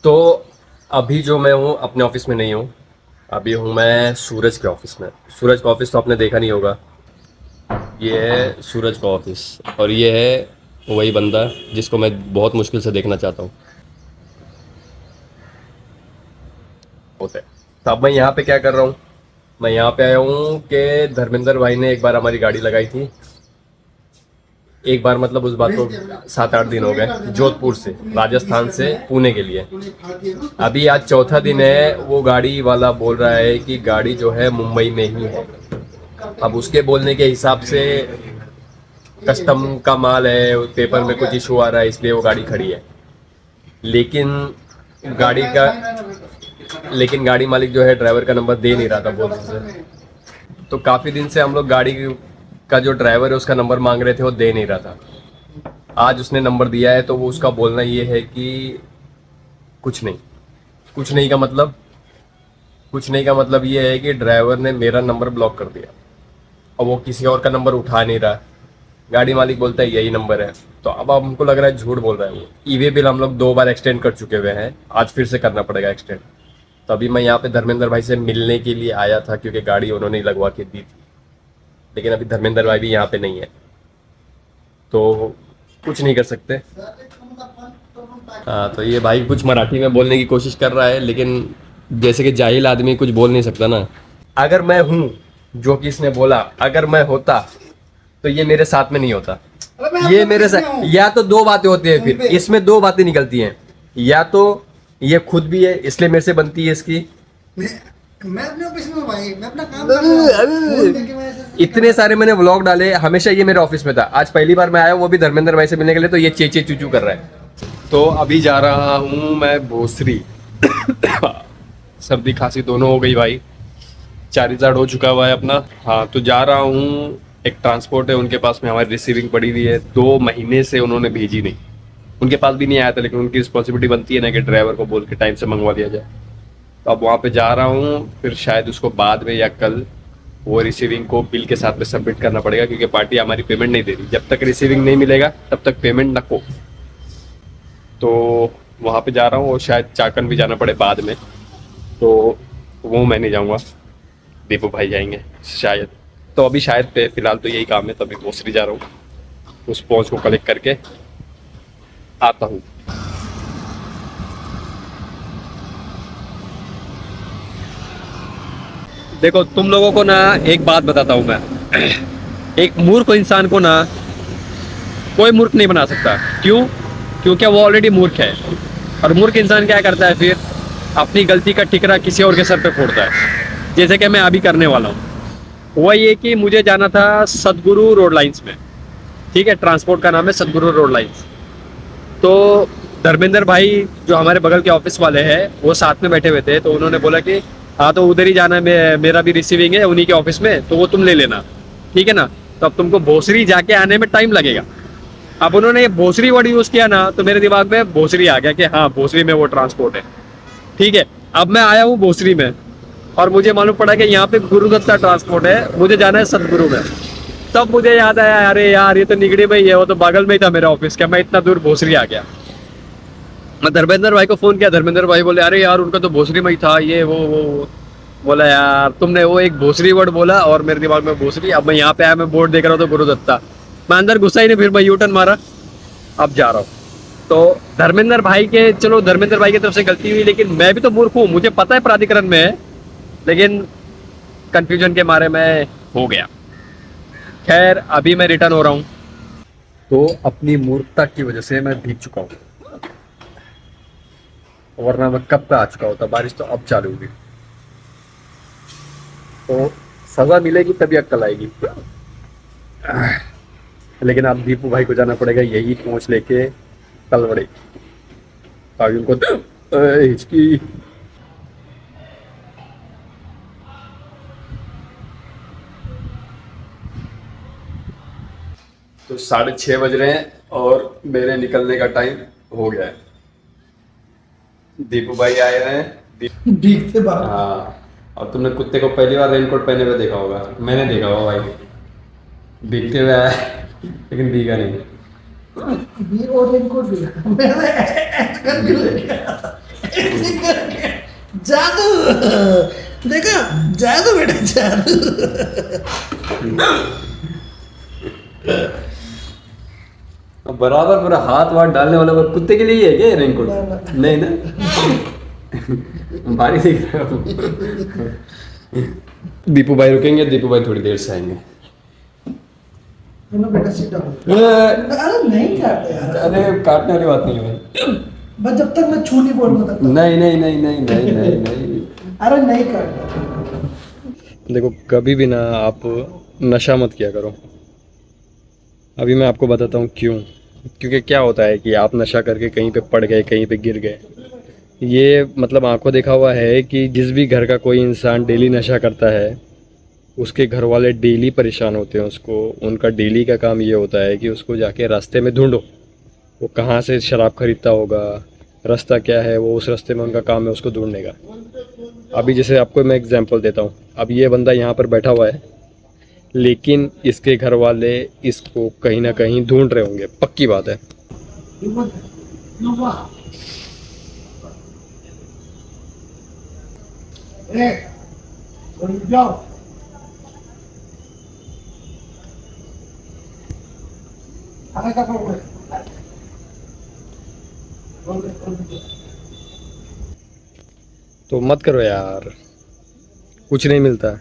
तो अभी जो मैं हूँ अपने ऑफिस में नहीं हूँ। अभी हूँ मैं सूरज के ऑफिस में। सूरज का ऑफिस तो आपने देखा नहीं होगा। ये है सूरज का ऑफिस और ये है वही बंदा जिसको मैं बहुत मुश्किल से देखना चाहता हूँ। होता है। तो अब मैं यहाँ पे क्या कर रहा हूँ? मैं यहाँ पे आया हूँ कि धर्मेंद्र भाई ने एक बार हमारी गाड़ी लगाई थी। एक बार मतलब उस बात को 7-8 दिन हो गए, जोधपुर से राजस्थान से पुणे के लिए। अभी आज चौथा दिन है, वो गाड़ी वाला बोल रहा है कि गाड़ी जो है मुंबई में ही है। अब उसके बोलने के हिसाब से कस्टम का माल है, पेपर में कुछ इशू आ रहा है, इसलिए वो गाड़ी खड़ी है। लेकिन गाड़ी का लेकिन गाड़ी मालिक जो है ड्राइवर का नंबर दे नहीं रहा था बहुत दिन से। तो काफ़ी दिन से हम लोग गाड़ी का जो ड्राइवर है उसका नंबर मांग रहे थे, वो दे नहीं रहा था। आज उसने नंबर दिया है तो वो उसका बोलना ये है कि कुछ नहीं। कुछ नहीं का मतलब कुछ नहीं का मतलब ये है कि ड्राइवर ने मेरा नंबर ब्लॉक कर दिया और वो किसी और का नंबर उठा नहीं रहा। गाड़ी मालिक बोलता है यही नंबर है। तो अब हमको लग रहा है झूठ बोल रहा है वो। ईवे बिल हम लोग 2 बार एक्सटेंड कर चुके हुए हैं, आज फिर से करना पड़ेगा एक्सटेंड। तो अभी मैं यहाँ पे धर्मेंद्र भाई से मिलने के लिए आया था क्योंकि गाड़ी उन्होंने ही लगवा के दी थी। लेकिन अभी धर्मेंद्र भाई भी यहाँ पे नहीं है तो कुछ नहीं कर सकते। हाँ, तो ये भाई कुछ मराठी में बोलने की कोशिश कर रहा है, लेकिन जैसे कि जाहिल आदमी कुछ बोल नहीं सकता ना। अगर मैं हूँ जो कि इसने बोला, अगर मैं होता तो ये मेरे साथ में नहीं होता। ये मेरे साथ या तो दो बातें होती है, फिर इसमें दो बातें निकलती हैं। या तो ये खुद भी है इसलिए मेरे से बनती है इसकी। मैं अपने ऑफिस में हूँ भाई, मैं अपना काम कर रहा हूँ। फोन करके मैं ऐसे इतने सारे मैंने व्लॉग डाले, हमेशा ये मेरे ऑफिस में था। आज पहली बार मैं आया, वो भी धर्मेंद्र भाई से मिलने के लिए, तो ये चेचे चूचू कर रहा है। तो अभी जा रहा हूँ मैं भोसरी। सर्दी खांसी दोनों हो गई भाई। 4 हो चुका हुआ है अपना। हाँ, तो जा रहा हूँ। एक ट्रांसपोर्ट है उनके पास में, हमारी रिसीविंग पड़ी हुई है, 2 महीने से उन्होंने भेजी नहीं। उनके पास भी नहीं आया था, लेकिन उनकी रिस्पॉन्सिबिलिटी बनती है ना कि ड्राइवर को बोल के टाइम से मंगवा दिया जाए। तो अब वहाँ पे जा रहा हूँ, फिर शायद उसको बाद में या कल वो रिसीविंग को बिल के साथ में सबमिट करना पड़ेगा, क्योंकि पार्टी हमारी पेमेंट नहीं दे रही। जब तक रिसीविंग नहीं मिलेगा तब तक पेमेंट नको। तो वहाँ पे जा रहा हूँ और शायद चाकन भी जाना पड़े बाद में। तो वो मैं नहीं जाऊँगा, दीपू भाई जाएंगे शायद। तो अभी शायद पे फिलहाल तो यही काम है, तो अभी भोसरी जा रहा हूँ, उस पहुँच को कलेक्ट करके आता हूँ। देखो तुम लोगों को ना एक बात बताता हूँ मैं। एक मूर्ख इंसान को ना कोई मूर्ख नहीं बना सकता। क्यों? क्योंकि वो ऑलरेडी मूर्ख है। और मूर्ख इंसान क्या करता है फिर? अपनी गलती का ठिकरा किसी और के सर पे फोड़ता है, जैसे कि मैं अभी करने वाला हूँ। हुआ ये कि मुझे जाना था सदगुरु रोड लाइंस में। ठीक है, ट्रांसपोर्ट का नाम है सदगुरु रोड लाइंस। तो धर्मेंद्र भाई जो हमारे बगल के ऑफिस वाले हैं वो साथ में बैठे हुए थे, तो उन्होंने बोला कि हाँ तो उधर ही जाना है, मेरा भी रिसीविंग है उन्हीं के ऑफिस में, तो वो तुम ले लेना, ठीक है ना। तो अब तुमको भोसरी जाके आने में टाइम लगेगा। अब उन्होंने ये भोसरी वर्ड यूज किया ना, तो मेरे दिमाग में भोसरी आ गया कि हाँ भोसरी में वो ट्रांसपोर्ट है। ठीक है, अब मैं आया हूँ भोसरी में और मुझे मालूम पड़ा कि यहाँ पे गुरुदत्ता ट्रांसपोर्ट है, मुझे जाना है सदगुरु में। तब मुझे याद आया, अरे यार ये तो निगड़ी में ही है, वो तो बगल में ही था मेरा ऑफिस, क्या मैं इतना दूर भोसरी आ गया। मैं धर्मेंद्र भाई को फोन किया, धर्मेंद्र भाई बोले अरे यार उनका तो भोसरी में ही था, ये वो। बोला यार तुमने वो एक भोसरी वर्ड बोला और मेरे दिमाग में भोसरी। अब मैं यहाँ पे आया, मैं बोर्ड देख रहा हूँ तो गुरुदत्ता। मैं अंदर घुसा ही नहीं, फिर मैं यूटर्न मारा, अब जा रहा हूँ। तो धर्मेंद्र भाई के, चलो धर्मेंद्र भाई की तरफ से गलती हुई, लेकिन मैं भी तो मूर्ख हूँ, मुझे पता है प्राधिकरण में है, लेकिन कंफ्यूजन के मारे मैं हो गया। खैर अभी मैं रिटर्न हो रहा हूँ। तो अपनी मूर्खता की वजह से मैं भीग चुका हूँ, वरना मैं कब का आ चुका होता। बारिश तो अब चालू हुई, तो सजा मिलेगी तभी अक्कल आएगी। लेकिन अब दीपू भाई को जाना पड़ेगा यही पहुंच लेके तलवड़े, ताकि उनको हिचकी। तो 6:30 बज रहे हैं और मेरे निकलने का टाइम हो गया है। दीपू भाई आए हैं। भीगते बाहर। हाँ, और तुमने कुत्ते को पहली बार रेनकोट पहने हुए देखा होगा, मैंने देखा होगा भाई, भीगते हुए आया लेकिन भीगा नहीं। भी और रेनकोट भी मैं ऐसे करके लेके आया था। ऐसे करके जादू देखा, जादू बेटा जादू। बराबर पूरा हाथ वाथ डालने वाला कुत्ते के लिए ही है क्या ये रेनकोट? नहीं ना। भारी दिख रहा हो। दीपू भाई रुकेंगे, दीपू भाई थोड़ी देर से आएंगे। बोलो बेटा सीट डाउन। अरे अरे नहीं काटते यार, काटने वाली बात नहीं है भाई। बस जब तक मैं छू नहीं बोलूंगा तब तक। नहीं नहीं नहीं नहीं नहीं नहीं नहीं। अरे नहीं काटते। देखो कभी भी ना आप नशा मत किया करो। अभी मैं आपको बताता हूँ क्यों। क्योंकि क्या होता है कि आप नशा करके कहीं पे पड़ गए, कहीं पे गिर गए, ये मतलब आंखों देखा हुआ है कि जिस भी घर का कोई इंसान डेली नशा करता है उसके घर वाले डेली परेशान होते हैं उसको। उनका डेली का काम ये होता है कि उसको जाके रास्ते में ढूंढो, वो कहाँ से शराब खरीदता होगा, रास्ता क्या है, वो उस रास्ते में उनका काम है उसको ढूंढने का। अभी जैसे आपको मैं एग्जांपल देता हूँ, अब ये बंदा यहाँ पर बैठा हुआ है लेकिन इसके घर वाले इसको कहीं ना कहीं ढूंढ रहे होंगे, पक्की बात है। जाओ आगे का प्रॉब्लम। तो मत करो यार, कुछ नहीं मिलता।